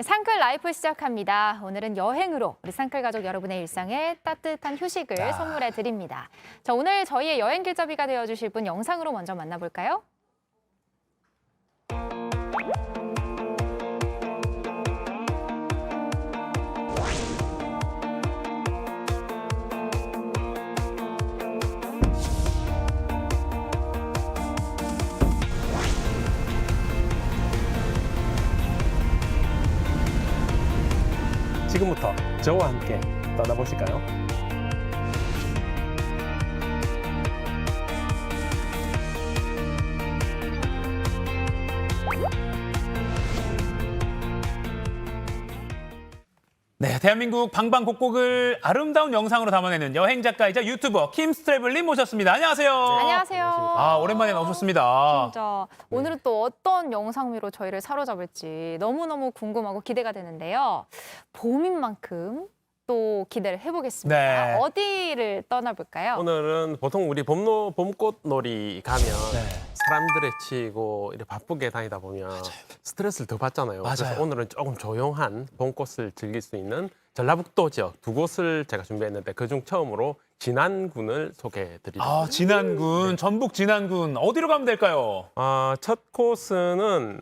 상클 라이프 시작합니다. 오늘은 여행으로 우리 상클 가족 여러분의 일상에 따뜻한 휴식을 선물해 드립니다. 자, 오늘 저희의 여행 길잡이가 되어주실 분 영상으로 먼저 만나볼까요? 지금부터 저와 함께 떠나보실까요? 네, 대한민국 방방곡곡을 아름다운 영상으로 담아내는 여행 작가이자 유튜버 킴스트래블님 모셨습니다. 안녕하세요. 안녕하세요. 아, 오랜만에 나오셨습니다. 진짜 오늘은 또 어떤 영상미로 저희를 사로잡을지 너무너무 궁금하고 기대가 되는데요. 봄인 만큼 또 기대를 해보겠습니다. 네. 어디를 떠나볼까요? 오늘은 보통 우리 봄꽃놀이 가면 네. 사람들에 치이고 이렇게 바쁘게 다니다 보면 스트레스를 더 받잖아요. 그래서 맞아요. 오늘은 조금 조용한 봄꽃을 즐길 수 있는 전라북도 지역 두 곳을 제가 준비했는데 그중 처음으로 진안군을 소개해드리겠습니다. 아, 진안군, 전북 진안군 어디로 가면 될까요? 첫 코스는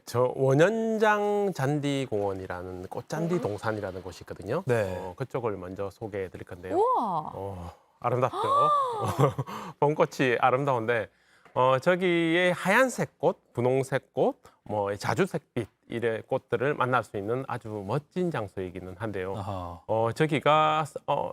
저 원현장 잔디공원이라는 꽃잔디 동산이라는 곳이 있거든요. 네. 그쪽을 먼저 소개해드릴 건데요. 우와. 아름답죠. 봄꽃이 아름다운데 저기에 하얀색 꽃, 분홍색 꽃, 뭐 자주색빛 이래 꽃들을 만날 수 있는 아주 멋진 장소이기는 한데요. 아하. 저기가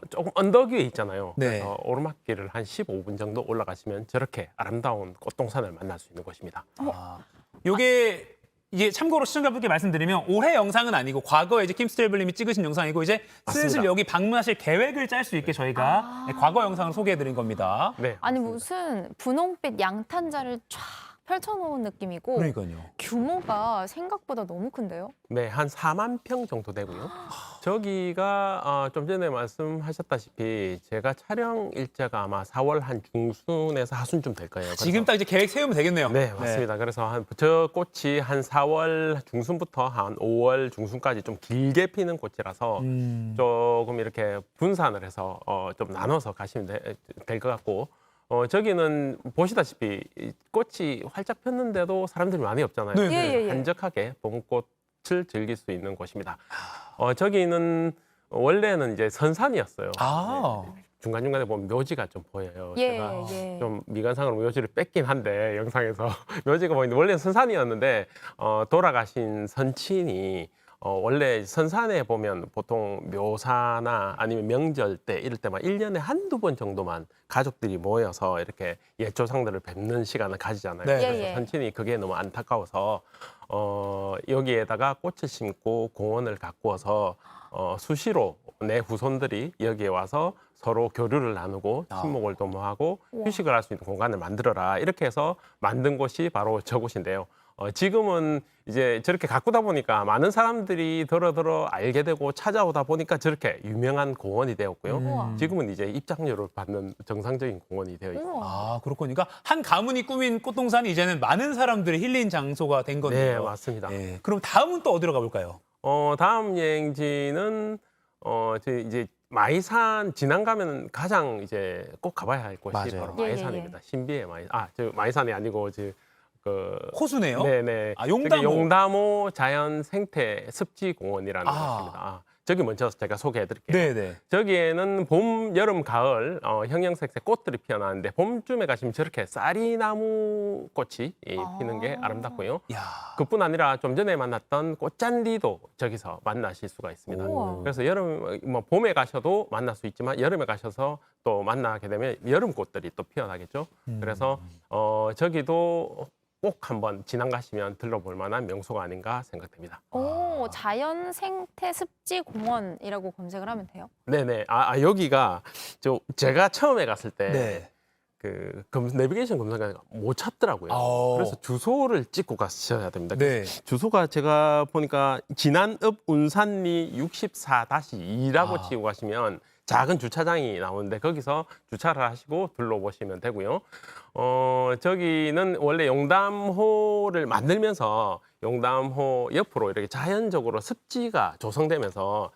조금 언덕 위에 있잖아요. 네. 그래서 오르막길을 한 15분 정도 올라가시면 저렇게 아름다운 꽃동산을 만날 수 있는 곳입니다. 아, 요게 이게 참고로 시청자분께 말씀드리면 올해 영상은 아니고 과거에 이제 킴스트래블님이 찍으신 영상이고 이제 슬슬 맞습니다. 여기 방문하실 계획을 짤 수 있게 저희가 과거 영상을 소개해드린 겁니다. 네, 아니 맞습니다. 무슨 분홍빛 양탄자를 쫙 펼쳐놓은 느낌이고 그러니까요. 규모가 생각보다 너무 큰데요? 네, 한 4만 평 정도 되고요. 저기가 좀 전에 말씀하셨다시피 제가 촬영 일자가 아마 4월 한 중순에서 하순쯤 될 거예요. 그래서 지금 딱 이제 계획 세우면 되겠네요. 네, 맞습니다. 그래서 저 꽃이 한 4월 중순부터 한 5월 중순까지 좀 길게 피는 꽃이라서 조금 이렇게 분산을 해서 좀 나눠서 가시면 될 것 같고 저기는 보시다시피 이 꽃이 활짝 폈는데도 사람들이 많이 없잖아요. 네, 네. 예, 예. 한적하게 봄꽃을 즐길 수 있는 곳입니다. 저기는 원래는 이제 선산이었어요. 아. 네, 중간중간에 보면 묘지가 좀 보여요. 예, 제가 예. 좀 미관상으로 묘지를 뺐긴 한데 영상에서 묘지가 보이는데 원래는 선산이었는데 돌아가신 선친이 원래 선산에 보면 보통 묘사나 아니면 명절 때 이럴 때만 1년에 한두 번 정도만 가족들이 모여서 이렇게 옛 조상들을 뵙는 시간을 가지잖아요. 네. 그래서 예, 예. 선친이 그게 너무 안타까워서 여기에다가 꽃을 심고 공원을 가꾸어서 수시로 내 후손들이 여기에 와서 서로 교류를 나누고 친목을 도모하고 우와. 휴식을 할 수 있는 공간을 만들어라 이렇게 해서 만든 곳이 바로 저곳인데요. 지금은 이제 저렇게 가꾸다 보니까 많은 사람들이 더러 알게 되고 찾아오다 보니까 저렇게 유명한 공원이 되었고요. 우와. 지금은 이제 입장료를 받는 정상적인 공원이 되어 있습니다. 우와. 아, 그렇군요. 그러니까 한 가문이 꾸민 꽃동산이 이제는 많은 사람들의 힐링 장소가 된 거네요. 네, 맞습니다. 예. 그럼 다음은 또 어디로 가볼까요? 다음 여행지는 이제 마이산 진안 가면 가장 이제 꼭 가봐야 할 곳이 맞아요. 바로 예, 예, 마이산입니다. 신비의 저 마이산이 아니고 그 호수네요. 네네. 아, 용담호. 저기 용담호 자연 생태 습지 공원이라는 곳입니다. 저기 먼저 제가 소개해드릴게요. 네네. 저기에는 봄, 여름, 가을 형형색색 꽃들이 피어나는데 봄쯤에 가시면 저렇게 쌀이나무 꽃이 피는 게 아름답고요. 야. 그뿐 아니라 좀 전에 만났던 꽃잔디도 저기서 만나실 수가 있습니다. 우와. 그래서 봄에 가셔도 만날 수 있지만 여름에 가셔서 또 만나게 되면 여름 꽃들이 또 피어나겠죠. 그래서 저기도 꼭 한번 진안 가시면 들러볼 만한 명소가 아닌가 생각됩니다. 오, 자연 생태 습지 공원이라고 검색을 하면 돼요? 네네. 여기가 제가 처음에 갔을 때 네. 그 내비게이션 검색하니까 못 찾더라고요. 아오. 그래서 주소를 찍고 가셔야 됩니다. 네. 주소가 제가 보니까 진안읍 운산리 64-2라고 치고 가시면 작은 주차장이 나오는데 거기서 주차를 하시고 둘러보시면 되고요. 저기는 원래 용담호를 만들면서 용담호 옆으로 이렇게 자연적으로 습지가 조성되면서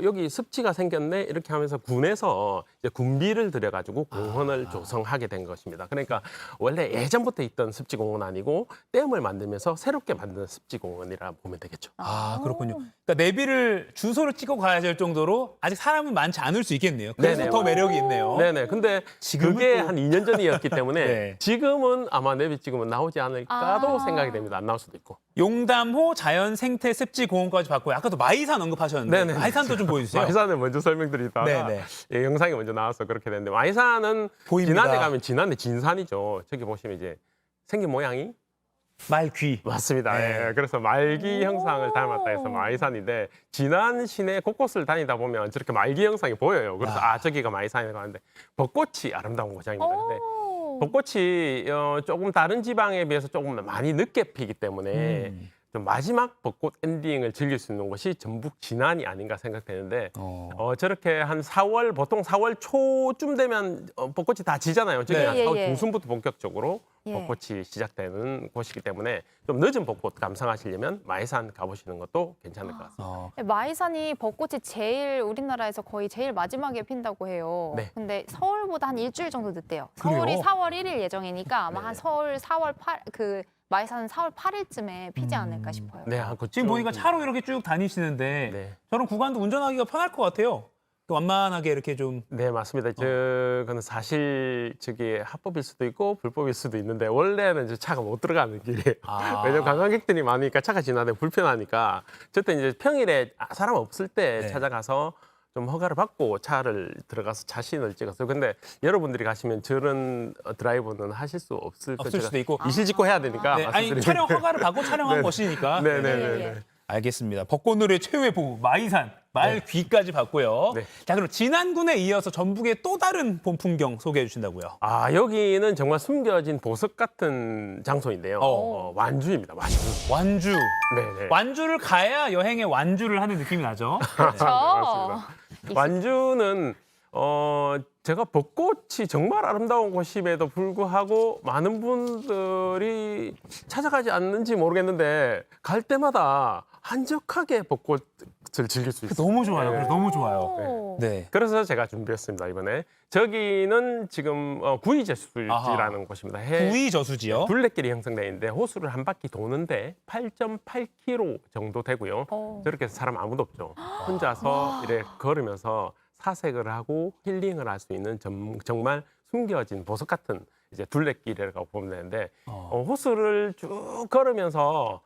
여기 습지가 생겼네 이렇게 하면서 군에서 이제 군비를 들여가지고 공원을 조성하게 된 것입니다. 그러니까 원래 예전부터 있던 습지공원 아니고 댐을 만들면서 새롭게 만든 습지공원이라 보면 되겠죠. 아, 그렇군요. 그러니까 내비를 주소를 찍고 가야 될 정도로 아직 사람은 많지 않을 수 있겠네요. 그래서 네네. 더 매력이 있네요. 네네. 근데 지금은 그게 또- 한 2년 전이었기 때문에 네. 지금은 아마 내비 찍으면 나오지 않을까도 아. 생각이 됩니다. 안 나올 수도 있고. 용담호 자연 생태 습지 공원까지 봤고요. 아까도 마이산 언급하셨는데 네네. 마이산도 좀 보여주세요. 마이산을 먼저 설명드리다가 네네. 예, 영상이 먼저 나와서 그렇게 됐는데 마이산은 보입니다. 지난해 가면 지난해 진산이죠. 저기 보시면 이제 생긴 모양이 말귀. 맞습니다. 네. 예, 그래서 말기 오. 형상을 닮았다 해서 마이산인데 지난 시내 곳곳을 다니다 보면 저렇게 말기 형상이 보여요. 그래서 야. 저기가 마이산에 가는데 벚꽃이 아름다운 고장입니다. 근데 오. 벚꽃이 조금 다른 지방에 비해서 조금 많이 늦게 피기 때문에 좀 마지막 벚꽃 엔딩을 즐길 수 있는 곳이 전북 진안이 아닌가 생각되는데 저렇게 한 4월 보통 4월 초쯤 되면 벚꽃이 다 지잖아요. 저기 네. 한 예, 4월 예. 중순부터 본격적으로 예. 벚꽃이 시작되는 곳이기 때문에 좀 늦은 벚꽃 감상하시려면 마이산 가보시는 것도 괜찮을 것 같습니다. 마이산이 벚꽃이 제일 우리나라에서 거의 제일 마지막에 핀다고 해요. 네. 근데 서울보다 한 일주일 정도 늦대요. 그래요? 서울이 4월 1일 예정이니까 아마 네. 한 서울 4월 8 마이산은 4월 8일쯤에 피지 않을까 싶어요. 네, 지금 보니까 차로 이렇게 쭉 다니시는데 네. 저런 구간도 운전하기가 편할 것 같아요. 완만하게 이렇게 좀. 네, 맞습니다. 저거는 사실 저게 합법일 수도 있고 불법일 수도 있는데 원래는 이제 차가 못 들어가는 길이에요. 아. 왜냐면 관광객들이 많으니까 차가 지나다니까 불편하니까 저때 이제 평일에 사람 없을 때 네. 찾아가서 좀 허가를 받고 차를 들어가서 자신을 찍었어요. 근데 여러분들이 가시면 저런 드라이브는 하실 수 없을 없을 거죠. 수도 있고. 이실직고 해야 되니까. 네, 아니 말씀드리는 촬영 허가를 받고 촬영한 것이니까. 네네네. 예, 예. 알겠습니다. 벚꽃놀이의 최후의 보고 마이산, 말귀까지 봤고요. 네. 자, 그럼 진안군에 이어서 전북의 또 다른 봄 풍경 소개해 주신다고요. 아, 여기는 정말 숨겨진 보석 같은 장소인데요. 완주입니다. 완주. 완주. 네네. 완주를 가야 여행의 완주를 하는 느낌이 나죠. 그렇죠. 맞습니다. 완주는 제가 벚꽃이 정말 아름다운 곳임에도 불구하고 많은 분들이 찾아가지 않는지 모르겠는데 갈 때마다 한적하게 벚꽃을 즐길 수 있어요. 너무 좋아요. 네. 그래서 너무 좋아요. 오. 네. 그래서 제가 준비했습니다 이번에. 저기는 지금 구이제수지라는 곳입니다. 구이 저수지요. 둘레길이 형성되어 있는데 호수를 한 바퀴 도는데 8.8km 정도 되고요. 저렇게 해서 사람 아무도 없죠. 혼자서 이렇게 걸으면서 사색을 하고 힐링을 할 수 있는 정말 숨겨진 보석 같은 이제 둘레길이라고 보면 되는데 호수를 쭉 걸으면서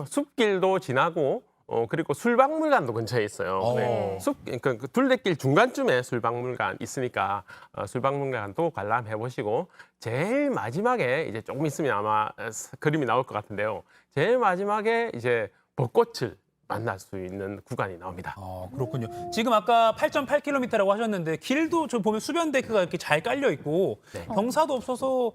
숲길도 지나고 그리고 술박물관도 근처에 있어요. 네. 그 둘레길 중간쯤에 술박물관 있으니까 술박물관도 관람해 보시고 제일 마지막에 이제 조금 있으면 아마 그림이 나올 것 같은데요. 제일 마지막에 이제 벚꽃을 만날 수 있는 구간이 나옵니다. 그렇군요. 지금 아까 8.8km라고 하셨는데 길도 저 보면 수변 데크가 이렇게 잘 깔려 있고 네. 경사도 없어서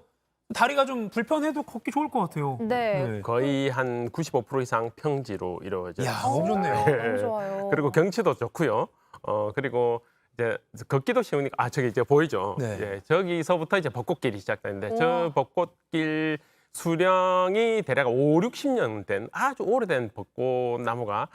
다리가 좀 불편해도 걷기 좋을 것 같아요. 네. 거의 한 95% 이상 평지로 이루어져 야, 있습니다. 너무 좋네요. 너무 좋아요. 그리고 경치도 좋고요. 그리고 이제 걷기도 쉬우니까 저기 이제 보이죠. 네. 이제 저기서부터 이제 벚꽃길이 시작되는데 우와. 저 벚꽃길 수령이 대략 5, 60년 된 아주 오래된 벚꽃나무가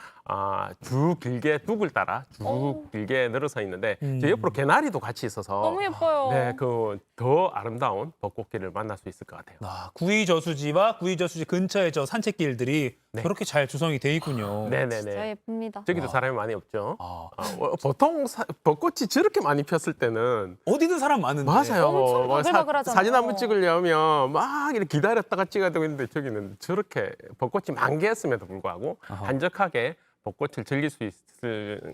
쭉 길게 둑을 따라 쭉 길게 늘어서 있는데 저 옆으로 개나리도 같이 있어서 너무 예뻐요. 네, 그 더 아름다운 벚꽃길을 만날 수 있을 것 같아요. 구이 저수지와 구이 저수지 근처의 저 산책길들이 네. 저렇게 잘 조성이 돼 있군요. 진짜 네네네. 예쁩니다. 저기도 사람이 많이 없죠. 아. 보통 벚꽃이 저렇게 많이 폈을 때는 어디든 사람 많은데. 맞아요. 엄청 뭐 바글바글하잖아요. 사진 한번 찍으려면 막 이렇게 기다렸다가 찍어야 되고 있는데 저기는 저렇게 벚꽃이 만개했음에도 불구하고 한적하게 벚꽃을 즐길 수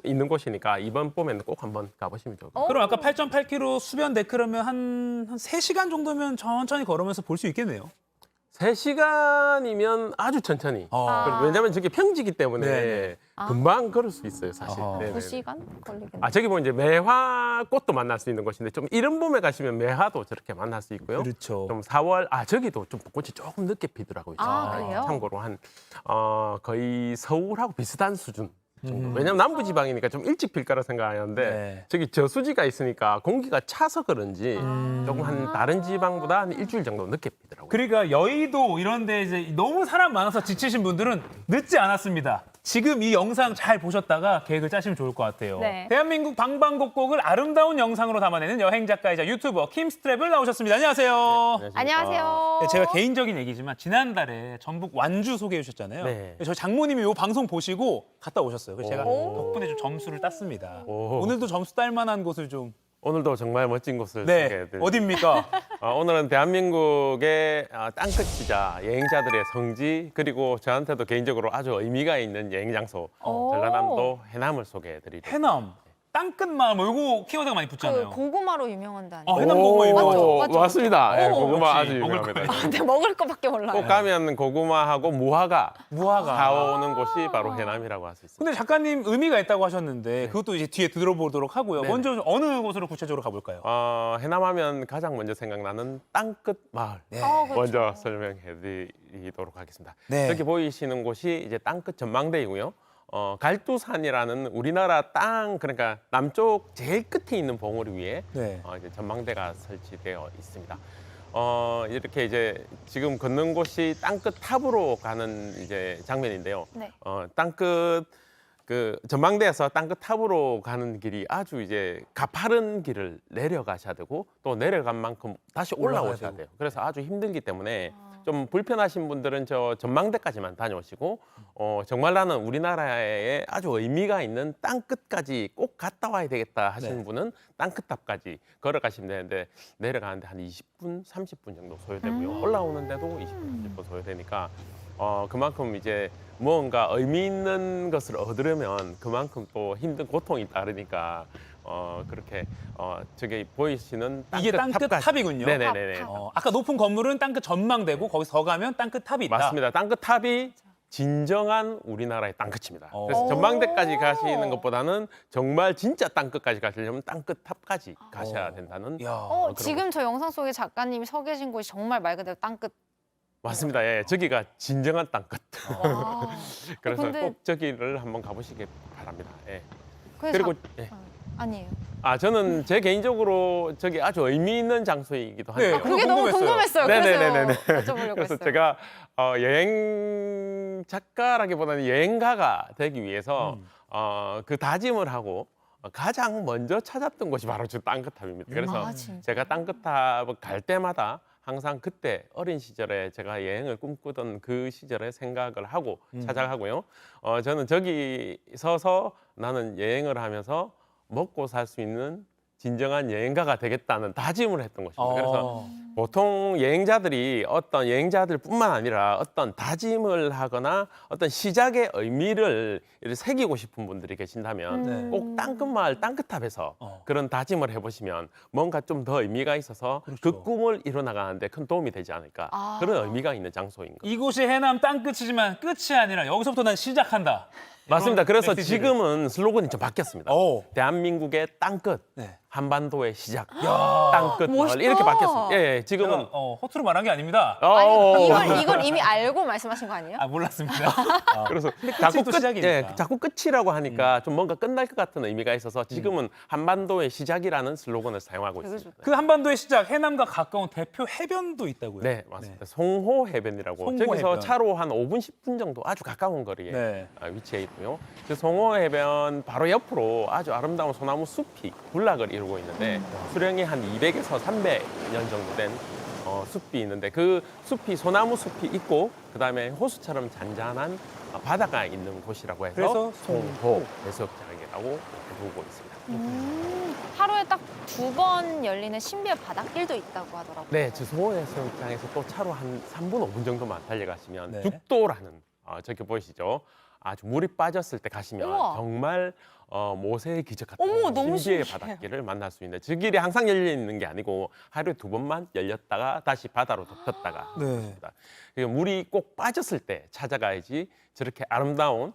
있는 곳이니까 이번 봄에는 꼭 한번 가보시면 좋을 것 같아요. 그럼 아까 8.8km 수변 데크라면 한 3시간 정도면 천천히 걸으면서 볼 수 있겠네요. 3시간이면 아주 천천히. 왜냐면 저게 평지기 때문에 네네. 금방 걸을 수 있어요, 사실. 아하. 네네네. 2시간 걸리겠네요. 저기 보면 이제 매화꽃도 만날 수 있는 곳인데 좀 이른 봄에 가시면 매화도 저렇게 만날 수 있고요. 그렇죠. 좀 4월 저기도 좀 벚꽃이 조금 늦게 피더라고요. 아, 그래요? 참고로 한 거의 서울하고 비슷한 수준. 정도. 왜냐면 남부지방이니까 좀 일찍 필 거라 생각하는데 네. 저기 저수지가 있으니까 공기가 차서 그런지 조금 한 다른 지방보다 한 일주일 정도 늦게 피더라고요. 그러니까 여의도 이런 데 이제 너무 사람 많아서 지치신 분들은 늦지 않았습니다. 지금 이 영상 잘 보셨다가 계획을 짜시면 좋을 것 같아요. 네. 대한민국 방방곡곡을 아름다운 영상으로 담아내는 여행 작가이자 유튜버 킴스트랩을 나오셨습니다. 안녕하세요. 안녕하세요. 네, 제가 개인적인 얘기지만 지난달에 전북 완주 소개해 주셨잖아요. 네. 저희 장모님이 이 방송 보시고 갔다 오셨어요. 그래서 제가 오. 덕분에 좀 점수를 땄습니다. 오. 오늘도 점수 딸 만한 곳을 좀. 오늘도 정말 멋진 곳을 네. 소개해드립니다. 어딥니까? 오늘은 대한민국의 땅끝이자 여행자들의 성지 그리고 저한테도 개인적으로 아주 의미가 있는 여행 장소 전라남도 해남을 소개해드리려고 해남. 땅끝 마을 뭐 요거 키워드가 많이 붙잖아요. 그 고구마로 유명한 데 아니에요? 해남 고구마 유명하죠. 맞죠? 맞습니다. 예, 오, 고구마 그렇지. 아주 먹을 유명합니다. 근데 먹을 거밖에 몰라요. 꼭 가면 고구마하고 무화과 무화과. 사오는 곳이 바로 해남이라고 할 수 있습니다. 근데 작가님 의미가 있다고 하셨는데 그것도 이제 뒤에 들어보도록 하고요. 네. 먼저 어느 곳으로 구체적으로 가볼까요? 해남하면 가장 먼저 생각나는 땅끝 마을 그렇죠. 먼저 설명해드리도록 하겠습니다. 네. 여기 보이시는 곳이 이제 땅끝 전망대이고요. 갈두산이라는 우리나라 땅 그러니까 남쪽 제일 끝에 있는 봉우리 위에 네. 이제 전망대가 설치되어 있습니다. 이렇게 이제 지금 걷는 곳이 땅끝 탑으로 가는 이제 장면인데요. 네. 땅끝 그 전망대에서 땅끝 탑으로 가는 길이 아주 이제 가파른 길을 내려가셔야 되고 또 내려간 만큼 다시 올라가야 올라오셔야 되고. 돼요. 그래서 아주 힘들기 때문에 좀 불편하신 분들은 저 전망대까지만 다녀오시고 정말 나는 우리나라에 아주 의미가 있는 땅끝까지 꼭 갔다 와야 되겠다 하시는 네. 분은 땅끝탑까지 걸어가시면 되는데 내려가는데 한 20분, 30분 정도 소요되고요. 올라오는데도 20분, 30분 소요되니까 그만큼 이제 무언가 의미 있는 것을 얻으려면 그만큼 또 힘든 고통이 따르니까 그렇게 저기 보이시는 이게 땅끝 탑까지. 탑이군요. 네네네. 탑. 아까 높은 건물은 땅끝 전망대고 거기서 더 가면 땅끝 탑이 있다. 맞습니다. 땅끝 탑이 진정한 우리나라의 땅끝입니다. 오. 그래서 전망대까지 가시는 것보다는 정말 진짜 땅끝까지 가시려면 땅끝 탑까지 가셔야 된다는. 이야. 그런 지금 저 영상 속에 작가님이 서 계신 곳이 정말 말 그대로 땅끝. 맞습니다. 예, 저기가 진정한 땅끝. 와. 그래서 근데- 꼭 저기를 한번 가보시기 바랍니다. 예. 그래서 그리고 예. 아니에요. 저는 제 개인적으로 저기 아주 의미 있는 장소이기도 네, 한데. 그게 너무 궁금했어요. 궁금했어요. 네네네네. 그래서 여쭤보려고 그래서 했어요. 제가 여행 작가라기보다는 여행가가 되기 위해서 그 다짐을 하고 가장 먼저 찾았던 곳이 바로 저 땅끝탑입니다. 그래서 진짜요? 제가 땅끝탑을 갈 때마다 항상 그때 어린 시절에 제가 여행을 꿈꾸던 그 시절에 생각을 하고 찾아가고요. 저는 저기 서서 나는 여행을 하면서 먹고 살 수 있는 진정한 여행가가 되겠다는 다짐을 했던 것입니다. 그래서 보통 여행자들이 어떤 여행자들뿐만 아니라 어떤 다짐을 하거나 어떤 시작의 의미를 이렇게 새기고 싶은 분들이 계신다면 네. 꼭 땅끝마을 땅끝탑에서 그런 다짐을 해보시면 뭔가 좀 더 의미가 있어서 그 그렇죠. 꿈을 이뤄나가는데 큰 도움이 되지 않을까 그런 의미가 있는 장소인 거죠. 이곳이 해남 땅끝이지만 끝이 아니라 여기서부터 난 시작한다. 맞습니다. 그래서 메시지를. 지금은 슬로건이 좀 바뀌었습니다. 오. 대한민국의 땅끝, 네. 한반도의 시작, 땅끝 마을 멋있다. 이렇게 바뀌었습니다. 예, 지금은 제가 허투루 말한 게 아닙니다. 아니, 이걸 이미 알고 말씀하신 거 아니에요? 몰랐습니다. 그래서 끝이 또 시작이니까. 자꾸 끝이라고 하니까 좀 뭔가 끝날 것 같은 의미가 있어서 지금은 한반도의 시작이라는 슬로건을 사용하고 되게 있습니다. 그 한반도의 시작 해남과 가까운 대표 해변도 있다고요. 네, 맞습니다. 송호 해변이라고 송호 저기서 해변. 차로 한 5분, 10분 정도 아주 가까운 거리에 네. 위치해 있고요. 그 송호 해변 바로 옆으로 아주 아름다운 소나무 숲이 군락을 이루고 있는데 수령이 한 200에서 300년 정도 된 숲이 있는데 그 숲이 소나무 숲이 있고 그다음에 호수처럼 잔잔한 바다가 있는 곳이라고 해서 그래서 송호 해수욕장이라고 부르고 있습니다. 하루에 딱 2번 열리는 신비의 바닷길도 있다고 하더라고요. 네, 저 송호 해수욕장에서 또 차로 한 3분, 5분 정도만 달려가시면 네. 죽도라는 저기 보이시죠? 아주 물이 빠졌을 때 가시면 우와. 정말 모세의 기적 같은 어머, 너무 신비의 신기해요. 바닷길을 만날 수 있는데 저 길이 항상 열려 있는 게 아니고 하루에 2번만 열렸다가 다시 바다로 덮였다가 네. 있습니다. 그러니까 물이 꼭 빠졌을 때 찾아가야지 저렇게 아름다운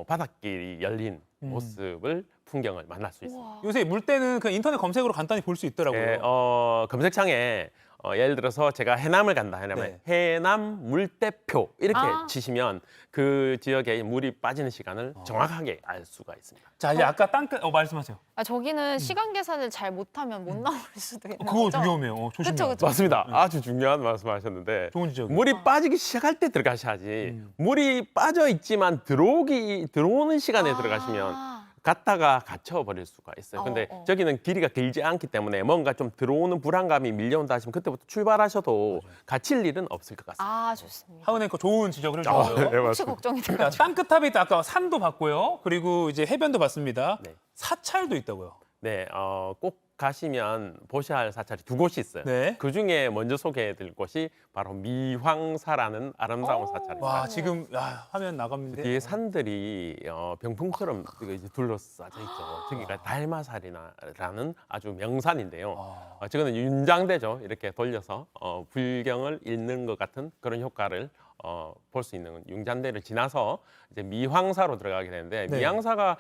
바닷길이 열린 모습을 풍경을 만날 수 있습니다. 우와. 요새 물때는 그 인터넷 검색으로 간단히 볼 수 있더라고요. 검색창에 예를 들어서 제가 해남을 간다 하면 해남 물대표 이렇게 치시면 그 지역에 물이 빠지는 시간을 정확하게 알 수가 있습니다. 자, 이제 아까 땅끝 말씀하세요. 저기는 시간 계산을 잘 못하면 못 나올 수도 있는 그거 거죠? 위험해요. 조심해요. 그쵸. 맞습니다. 아주 중요한 말씀하셨는데 좋은 지적. 물이 빠지기 시작할 때 들어가셔야지 물이 빠져 있지만 들어오는 시간에 들어가시면 갔다가 갇혀버릴 수가 있어요. 근데 저기는 길이가 길지 않기 때문에 뭔가 좀 들어오는 불안감이 밀려온다 하시면 그때부터 출발하셔도 갇힐 일은 없을 것 같습니다. 좋습니다. 하은 앵커 좋은 지적을 해주셨어요. 네, 혹시 맞습니다. 걱정이 자, 돼요. 땅끝탑이 있다. 아까 산도 봤고요. 그리고 이제 해변도 봤습니다. 네. 사찰도 있다고요. 네, 꼭 가시면 보셔야 할 사찰이 두 곳이 있어요. 네. 그 중에 먼저 소개해드릴 곳이 바로 미황사라는 아름다운 사찰입니다. 와, 지금 화면 나갑니다. 뒤에 산들이 병풍처럼 이제 둘러싸져 있죠. 저기가 달마살이라는 아주 명산인데요. 저거는 윤장대죠. 이렇게 돌려서 불경을 읽는 것 같은 그런 효과를 볼 수 있는 융잔대를 지나서 이제 미황사로 들어가게 되는데 네. 미황사가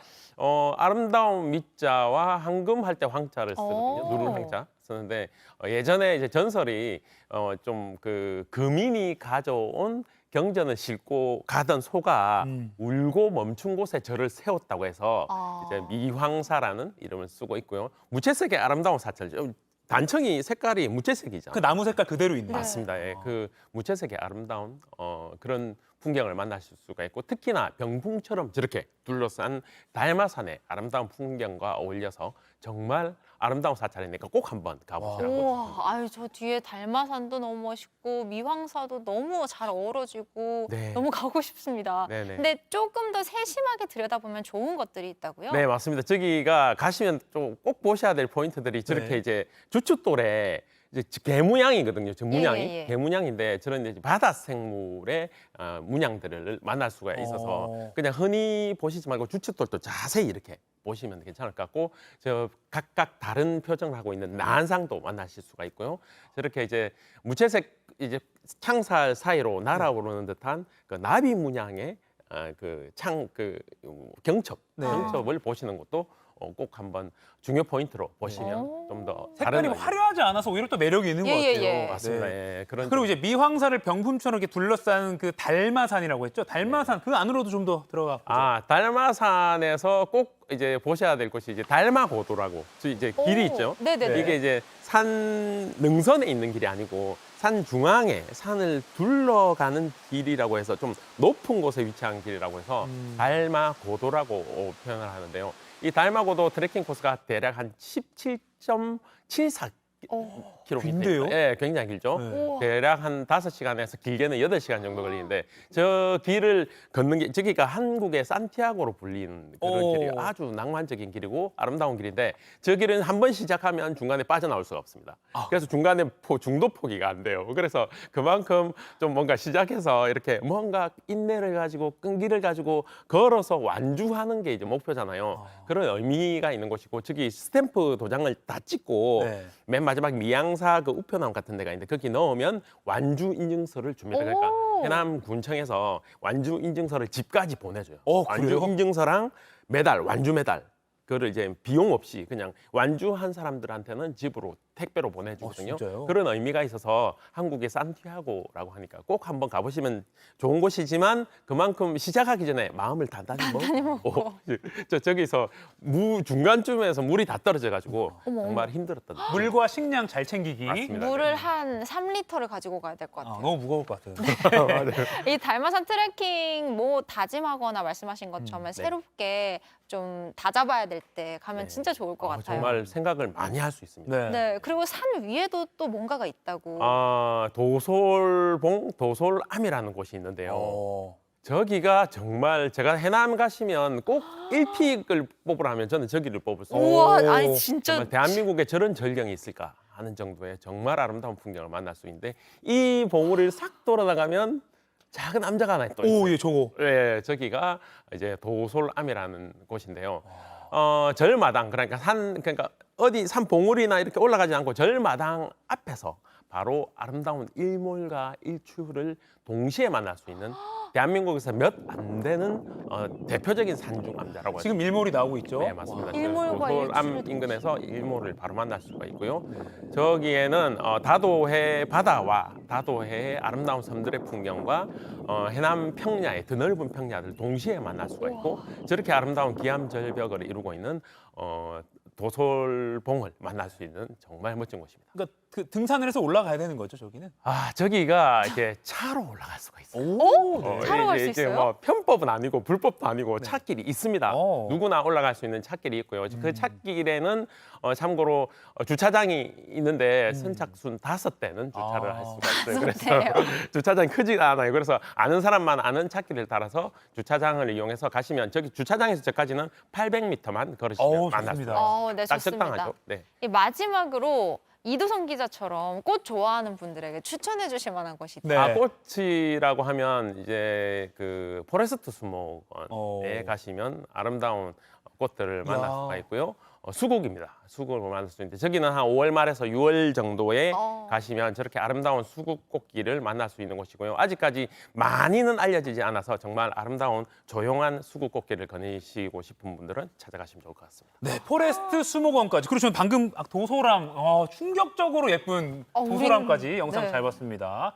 아름다운 미자와 황금할 때 황자를 쓰거든요. 누를 황자 쓰는데 예전에 이제 전설이 좀 그 금인이 가져온 경전을 싣고 가던 소가 울고 멈춘 곳에 절을 세웠다고 해서 이제 미황사라는 이름을 쓰고 있고요. 무채색의 아름다운 사찰이죠. 단청이 색깔이 무채색이죠. 그 나무 색깔 그대로 있네. 맞습니다. 예, 그 무채색의 아름다운 그런 풍경을 만나실 수가 있고 특히나 병풍처럼 저렇게 둘러싼 달마산의 아름다운 풍경과 어울려서 정말 아름다운 사찰이니까 꼭 한번 가보시라고. 우와, 저 뒤에 달마산도 너무 멋있고 미황사도 너무 잘 어우러지고 네. 너무 가고 싶습니다. 네네. 근데 조금 더 세심하게 들여다보면 좋은 것들이 있다고요? 네, 맞습니다. 저기가 가시면 좀 꼭 보셔야 될 포인트들이 저렇게 네. 이제 주춧돌에 이제 개문양이거든요. 저 문양이 예. 개문양인데 저런 이제 바다 생물의 문양들을 만날 수가 있어서 그냥 흔히 보시지 말고 주춧돌도 자세히 이렇게 보시면 괜찮을 것 같고 저 각각 다른 표정을 하고 있는 난상도 만나실 수가 있고요. 저렇게 이제 무채색 이제 창살 사이로 날아오르는 듯한 그 나비 문양의 경첩을 보시는 것도 꼭 한번 중요 포인트로 보시면 좀 더 색깔이 화려하지 않아서 오히려 또 매력이 있는 것 같아요. 예. 맞습니다. 네. 예, 그런 그리고 이제 미황사를 병품처럼 이렇게 둘러싼 그 달마산이라고 했죠. 달마산 그 안으로도 좀 더 들어가. 달마산에서 꼭 이제 보셔야 될 곳이 이제 달마고도라고 이제 길이 있죠. 네네네. 이게 이제 산 능선에 있는 길이 아니고 산 중앙에 산을 둘러가는 길이라고 해서 좀 높은 곳에 위치한 길이라고 해서 달마고도라고 표현을 하는데요. 이 달마고도 트레킹 코스가 대략 한 17.74 긴데요? 예, 굉장히 길죠. 네. 대략 한 5시간에서 길게는 8시간 정도 걸리는데 저 길을 걷는 게 저기가 한국의 산티아고로 불리는 그런 길이에요. 아주 낭만적인 길이고 아름다운 길인데 저 길은 한 번 시작하면 중간에 빠져나올 수가 없습니다. 그래서 중간에 중도 포기가 안 돼요. 그래서 그만큼 좀 뭔가 시작해서 이렇게 뭔가 인내를 가지고 끈기를 가지고 걸어서 완주하는 게 이제 목표잖아요. 그런 의미가 있는 곳이고 저기 스탬프 도장을 다 찍고 맨 마지막 미양사 그 우편함 같은 데가 있는데 거기 넣으면 완주 인증서를 줍니다. 그러니까 해남군청에서 완주 인증서를 집까지 보내줘요. 완주 그래요? 인증서랑 메달, 완주 메달. 그거를 이제 비용 없이 그냥 완주한 사람들한테는 집으로 택배로 보내주거든요. 진짜요? 그런 의미가 있어서 한국의 산티아고라고 하니까 꼭 한번 가보시면 좋은 곳이지만 그만큼 시작하기 전에 마음을 단단히 먹고 저기서 중간쯤에서 물이 다 떨어져가지고 정말 힘들었던 물과 식량 잘 챙기기. 맞습니다. 물을 한 3리터를 가지고 가야 될 것 같아요. 너무 무거울 것 같아요. 이 달마산 트레킹 뭐 다짐하거나 말씀하신 것처럼 새롭게 좀 다잡아야 될 때 가면 진짜 좋을 것 같아요. 정말 생각을 많이 할 수 있습니다. 네, 그리고 산 위에도 또 뭔가가 있다고. 도솔암이라는 곳이 있는데요. 저기가 정말 제가 해남 가시면 꼭 1픽을 뽑으라면 저는 저기를 뽑을 수 있어요. 우와, 아니 진짜 정말 대한민국에 저런 절경이 있을까 하는 정도의 정말 아름다운 풍경을 만날 수 있는데 이 봉우리를 싹 돌아나가면 작은 암자가 하나 또 있어요. 예, 저거. 네, 저기가 이제 도솔암이라는 곳인데요. 절마당 그러니까 어디 산 봉우리나 이렇게 올라가지 않고 절마당 앞에서 바로 아름다운 일몰과 일출을 동시에 만날 수 있는 대한민국에서 몇 안 되는 대표적인 산중암자라고 지금 일몰이 나오고 있죠. 네, 맞습니다. 일몰과 도솔암 일출을 인근에서 일몰을 바로 만날 수가 있고요. 저기에는 다도해 바다와 다도해의 아름다운 섬들의 풍경과 해남 평야의 드넓은 평야를 동시에 만날 수가 있고 저렇게 아름다운 기암 절벽을 이루고 있는 도솔봉을 만날 수 있는 정말 멋진 곳입니다. 그러니까 그 등산을 해서 올라가야 되는 거죠, 저기는. 저기가 이렇게 차로 올라갈 수가 있어요. 오, 네. 차로 갈 수 이제 있어요? 뭐 편법은 아니고 불법도 아니고 차길이 있습니다. 누구나 올라갈 수 있는 차길이 있고요. 그 차길에는 참고로 주차장이 있는데 선착순 5대는 주차를 할 수가 있어요. 그래서 주차장이 크지가 않아요. 그래서 아는 사람만 아는 차길을 따라서 주차장을 이용해서 가시면 저기 주차장에서 저까지는 800m만 걸으시면 만날 수 좋습니다. 있어요. 네, 딱 좋습니다. 적당하죠. 네. 이 마지막으로 이도성 기자처럼 꽃 좋아하는 분들에게 추천해 주실 만한 곳이 있다. 네. 꽃이라고 하면 이제 그 포레스트 수목원에 가시면 아름다운 꽃들을 만날 수가 있고요. 수국입니다. 수국을 만날 수 있는데 저기는 한 5월 말에서 6월 정도에 가시면 저렇게 아름다운 수국 꽃길을 만날 수 있는 곳이고요. 아직까지 많이는 알려지지 않아서 정말 아름다운 조용한 수국 꽃길을 거니시고 싶은 분들은 찾아가시면 좋을 것 같습니다. 네, 포레스트 수목원까지. 그렇죠. 방금 도소람 충격적으로 예쁜 우리는- 도소람까지 영상 네. 잘 봤습니다.